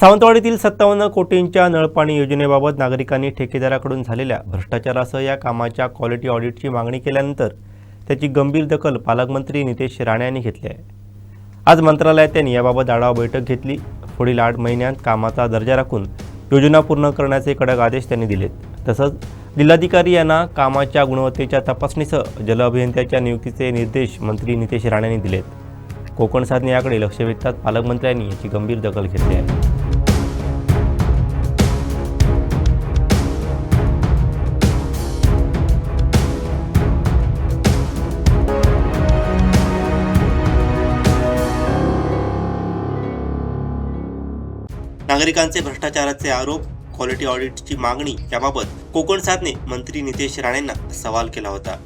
सावंतवाडीतील 57 कोटींच्या नळपाणी योजनेबाबत नागरिकांनी ठेकेदाराकडून झालेल्या भ्रष्टाचारासह या कामाच्या क्वालिटी ऑडिटची मागणी केल्यानंतर त्याची गंभीर दखल पालकमंत्री नितेश राणे यांनी घेतली आहे। आज मंत्रालयात त्यांनी याबाबत आढावा बैठक घेतली। पुढील 8 महिन्यांत कामाचा दर्जा राखून योजना पूर्ण करण्याचे कडक आदेश त्यांनी दिलेत। तसंच जिल्हाधिकारी यांना कामाच्या गुणवत्तेच्या तपासणीसह जल अभियंत्याच्या नियुक्तीचे निर्देश मंत्री नितेश राणे यांनी दिलेत। कोकण साधने याकडे लक्ष वेधतात पालकमंत्र्यांनी याची गंभीर दखल घेतली आहे। नागरिकांचे भ्रष्टाचाराचे आरोप, क्वालिटी ऑडिटची मागणी याबाबत कोकण साधने मंत्री नितेश राणेंना सवाल केला होता।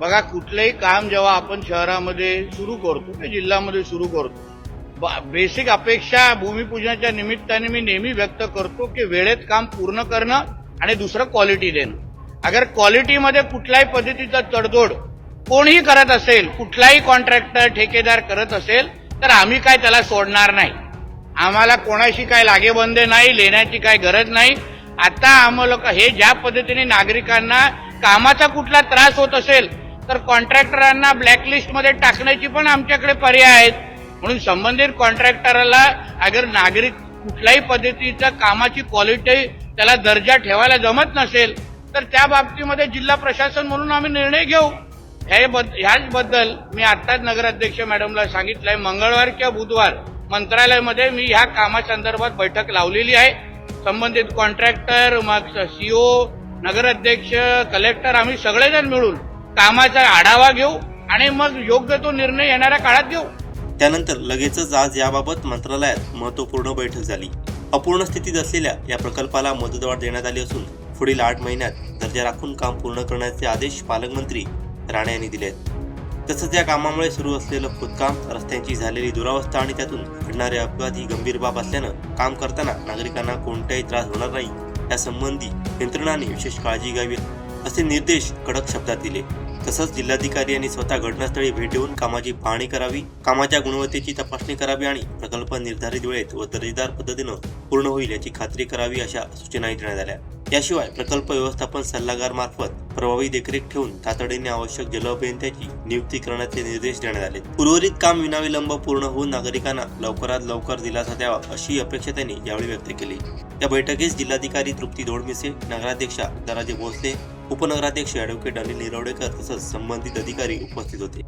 बघा, कुठलेही काम जेव्हा आपण शहरामध्ये सुरू करतो किंवा जिल्ह्यामध्ये सुरू करतो, बेसिक अपेक्षा भूमिपूजनाच्या निमित्ताने मी नेहमी व्यक्त करतो की वेळेत काम पूर्ण करणं आणि दुसरं क्वालिटी देणं। अगर क्वालिटीमध्ये कुठल्याही पद्धतीचा तडजोड कोणीही करत असेल, कुठलाही कॉन्ट्रॅक्टर ठेकेदार करत असेल, तर आम्ही काय त्याला सोडणार नाही। आम्हाला कोणाशी काय लागेबंदे नाही, लेण्याची काय गरज नाही। आता आम्हाला हे ज्या पद्धतीने नागरिकांना कामाचा कुठला त्रास होत असेल तर कॉन्ट्रॅक्टरांना ब्लॅकलिस्टमध्ये टाकण्याची पण आमच्याकडे पर्याय आहेत। म्हणून संबंधित कॉन्ट्रॅक्टरला अगर नागरिक कुठल्याही पद्धतीच्या कामाची क्वालिटी त्याला दर्जा ठेवायला जमत नसेल तर त्या बाबतीमध्ये जिल्हा प्रशासन म्हणून आम्ही निर्णय घेऊ। ह्याचबद्दल मी आत्ताच नगराध्यक्ष मॅडमला सांगितलंय, मंगळवार किंवा बुधवार मंत्रालयामध्ये मी ह्या कामासंदर्भात बैठक लावलेली आहे। संबंधित कॉन्ट्रॅक्टर, मग सीओ, नगराध्यक्ष, कलेक्टर आम्ही सगळेजण मिळून कामाचा आढावा घेऊ आणि मग योग्य तो निर्णय येणाऱ्या काळात घेऊ। त्यानंतर लगेचच आज याबाबत मंत्रालयात महत्त्वपूर्ण बैठक झाली। अपूर्ण स्थितीत असलेल्या या प्रकल्पाला मुदतवाढ देण्यात आली असून पुढील 8 महिन्यात दर्जा राखून काम पूर्ण करण्याचे आदेश पालकमंत्री राणे यांनी दिले आहेत। तसंच या कामामुळे सुरू असलेलं खोदकाम, रस्त्यांची झालेली दुरावस्था आणि त्यातून घडणारे अपघात ही गंभीर बाब असल्यानं काम करताना नागरिकांना कोणताही त्रास होणार नाही यासंबंधी यंत्रणांनी विशेष काळजी घ्यावी असे निर्देश कडक शब्दात दिले। तसंच जिल्हाधिकारी यांनी स्वतः घटनास्थळी भेट देऊन कामाची पाहणी करावी, कामाच्या गुणवत्तेची तपासणी करावी आणि प्रकल्प निर्धारित वेळेत व दर्जेदार पद्धतीनं पूर्ण होईल याची खात्री करावी अशा सूचनाही देण्यात आल्या। याशिवाय प्रकल्प व्यवस्थापन सल्लागार मार्फत प्रभावी देखरेख ठेवून तातडीने आवश्यक जल अभियंत्याची नियुक्ती करण्याचे निर्देश देण्यात आले। उर्वरित काम विनाविलंब पूर्ण होऊन नागरिकांना लवकरात लवकर दिलासा द्यावा अशी अपेक्षा त्यांनी यावेळी व्यक्त केली। या बैठकीस जिल्हाधिकारी तृप्ती दोडमिसे, नगराध्यक्षा दराजे भोसले, उपनगराध्यक्ष ॲडव्होकेट अनिल निरवडेकर तसंच संबंधित अधिकारी उपस्थित होते।